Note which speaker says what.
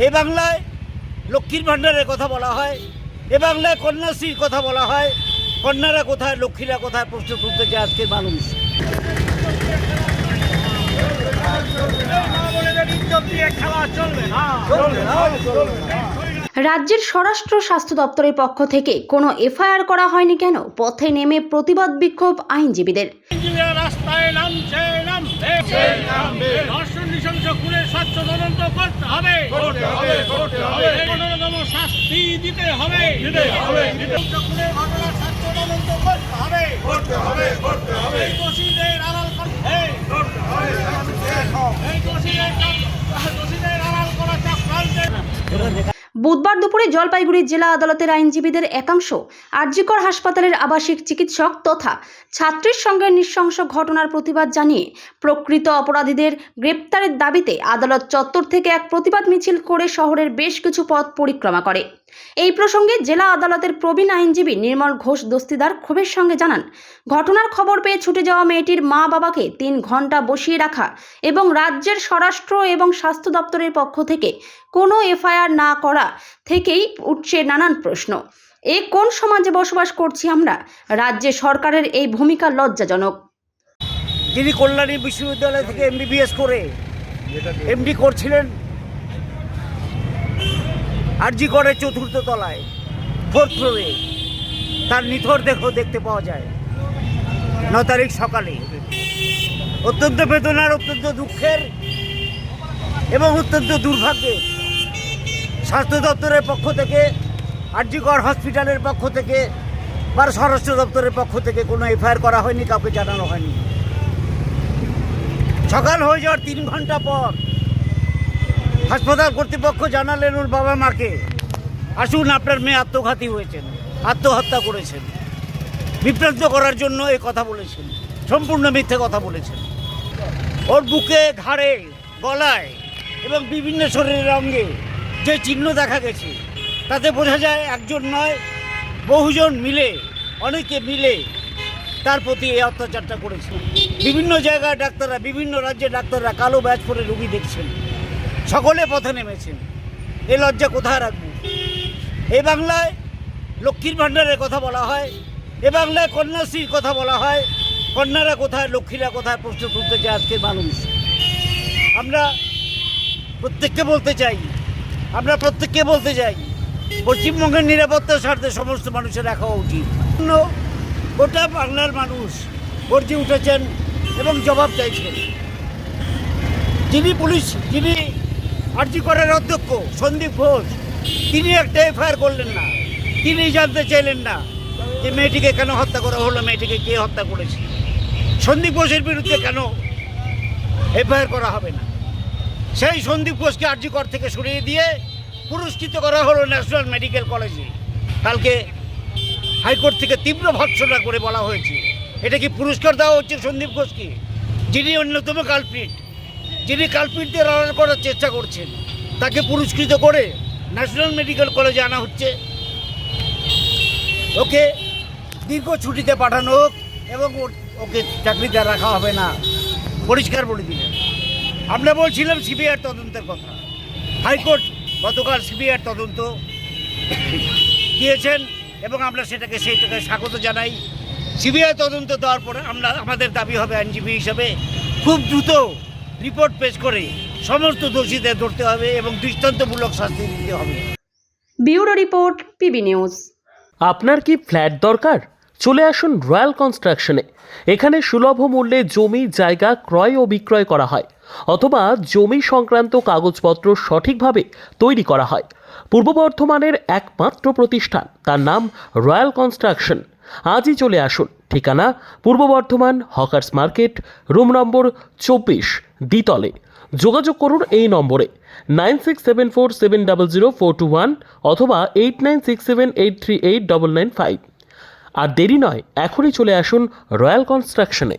Speaker 1: এই বাংলায় লক্ষ্মীর ভাণ্ডারের কথা বলা হয়, এ বাংলায় কন্যাশ্রীর কথা বলা হয়। কন্যারা কোথায়, লক্ষ্মীরা কোথায় প্রশ্ন তুলতে চায় আজকের মানুষ।
Speaker 2: রাজ্যের স্বরাষ্ট্র স্বাস্থ্য দপ্তরের পক্ষ থেকে কোনো এফআইআর করা হয়নি কেন? পথে নেমে প্রতিবাদ বিক্ষোভ আইনজীবীদের।
Speaker 3: রাস্তায় নামছে, ধর্ষণ নৃশংস খুনের স্বচ্ছ তদন্ত করতে হবে, কঠোরতম শাস্তি দিতে হবে, খুনের ঘটনার স্বচ্ছ তদন্ত করতে হবে, দোষীদের আড়াল করা চক্রান্তের।
Speaker 2: বুধবার দুপুরে জলপাইগুড়ি জেলা আদালতের আইনজীবীদের একাংশ আরজিকর হাসপাতালের আবাসিক চিকিৎসক তথা ছাত্রীর সঙ্গে নৃশংস ঘটনার প্রতিবাদ জানিয়ে প্রকৃত অপরাধীদের গ্রেপ্তারের দাবিতে আদালত চত্বর থেকে এক প্রতিবাদ মিছিল করে শহরের বেশ কিছু পথ পরিক্রমা করে। এই প্রসঙ্গে জেলা আদালতের প্রবীণ আইনজীবী নির্মল ঘোষ দস্তিদার ক্ষোভের সঙ্গে জানান, ঘটনার খবর পেয়ে ছুটে যাওয়া মেয়েটির মা বাবাকে 3 ঘন্টা বসিয়ে রাখা এবং রাজ্যের স্বরাষ্ট্র এবং স্বাস্থ্য দপ্তরের পক্ষ থেকে কোনো এফআইআর না করা থেকেই উঠছে নানান প্রশ্ন। কোন সমাজে বসবাস করছি আমরা? রাজ্য সরকারের এই ভূমিকা লজ্জাজনক।
Speaker 1: যিনি কল্যাণী বিশ্ববিদ্যালয় থেকে এমবিবিএস করে এমডি করছিলেন, আরজিকরের 4th তলায় 4th ফ্লোরে তার নিথর দেহ দেখতে পাওয়া যায় 9 তারিখ সকালে। অত্যন্ত বেদনার, অত্যন্ত দুঃখের এবং অত্যন্ত দুর্ভাগ্যের। স্বাস্থ্য দপ্তরের পক্ষ থেকে, আরজিকর হসপিটালের পক্ষ থেকে বা স্বরাষ্ট্র দপ্তরের পক্ষ থেকে কোনো এফআইআর করা হয়নি, কাউকে জানানো হয়নি। সকাল হয়ে যাওয়ার 3 ঘন্টা পর হাসপাতাল কর্তৃপক্ষ জানালেন ওর বাবা মাকে, আসুন আপনার মেয়ে আত্মঘাতী হয়েছেন, আত্মহত্যা করেছেন। বিভ্রান্ত করার জন্য এই কথা বলেছেন, সম্পূর্ণ মিথ্যে কথা বলেছেন। ওর বুকে, ঘাড়ে, গলায় এবং বিভিন্ন শরীরের অঙ্গে যে চিহ্ন দেখা গেছে তাতে বোঝা যায় একজন নয়, বহুজন মিলে, অনেকে মিলে তার প্রতি এই অত্যাচারটা করেছে। বিভিন্ন জায়গায় ডাক্তাররা, বিভিন্ন রাজ্যের ডাক্তাররা কালো ব্যাজ পরে রোগী দেখছেন, সকলে পথে নেমেছেন। এ লজ্জা কোথায় রাখবো? এই বাংলায় লক্ষ্মীর ভাণ্ডারের কথা বলা হয়, এ বাংলায় কন্যাশ্রীর কথা বলা হয়। কন্যারা কোথায়, লক্ষ্মীরা কোথায় প্রশ্ন তুলতে চায় আজকের মানুষ। আমরা প্রত্যেককে বলতে চাই, পশ্চিমবঙ্গের নিরাপত্তার স্বার্থে সমস্ত মানুষের রাখা উচিত। গোটা বাংলার মানুষ গর্জে উঠেছেন এবং জবাব চাইছেন। যিনি আরজিকরের অধ্যক্ষ সন্দীপ ঘোষ, তিনি একটা এফআইআর করলেন না। তিনি জানতে চাইলেন না যে মেয়েটিকে কেন হত্যা করা হলো, মেয়েটিকে কে হত্যা করেছে। সন্দীপ ঘোষের বিরুদ্ধে কেন এফআইআর করা হবে না? সেই সন্দীপ ঘোষকে আরজিকর থেকে সরিয়ে দিয়ে পুরস্কৃত করা হলো ন্যাশনাল মেডিকেল কলেজে। কালকে হাইকোর্ট থেকে তীব্র ভর্ৎসনা করে বলা হয়েছে, এটা কি পুরস্কার দেওয়া হচ্ছে সন্দীপ ঘোষকে, যিনি অন্যতম কালপ্রিট, যিনি কালপ্রিটদের আড়াল করার চেষ্টা করছেন, তাকে পুরস্কৃত করে ন্যাশনাল মেডিকেল কলেজে আনা হচ্ছে। ওকে দীর্ঘ ছুটিতে পাঠানো হোক এবং ওকে চাকরিতে রাখা হবে না, পরিষ্কার বলে দিলেন। আমরা বলছিলাম সিবিআইয়ের তদন্তের কথা। হাইকোর্ট গতকাল সিবিআইয়ের তদন্ত দিয়েছেন এবং আমরা সেটাকে স্বাগত জানাই। সিবিআই তদন্ত দেওয়ার পরে আমাদের দাবি হবে আইনজীবী হিসাবে খুব দ্রুত রিপোর্ট পেশ করে সমস্ত দোষীদের ধরতে হবে এবং দৃষ্টান্তমূলক শাস্তি দিতে হবে।
Speaker 2: Bureau report, PB news.
Speaker 4: আপনার কি ফ্ল্যাট দরকার? চলে আসুন রয়্যাল কনস্ট্রাকশনে। এখানে সুলভ মূল্যে জমি জায়গা ক্রয় ও বিক্রয় করা হয়, অথবা জমি সংক্রান্ত কাগজপত্র সঠিকভাবে তৈরি করা হয়। পূর্ব বর্ধমানের একমাত্র প্রতিষ্ঠান, তার নাম রয়্যাল কনস্ট্রাকশন। আজই চলে আসুন। ঠিকানা পূর্ব Bardhaman hawkers market, room number 24, দ্বিতলে। যোগাযোগ করুন এই নম্বরে 9674700421 অথবা 8967838995। আর দেরি নয়, এখনই চলে আসুন রয়্যাল কনস্ট্রাকশনে।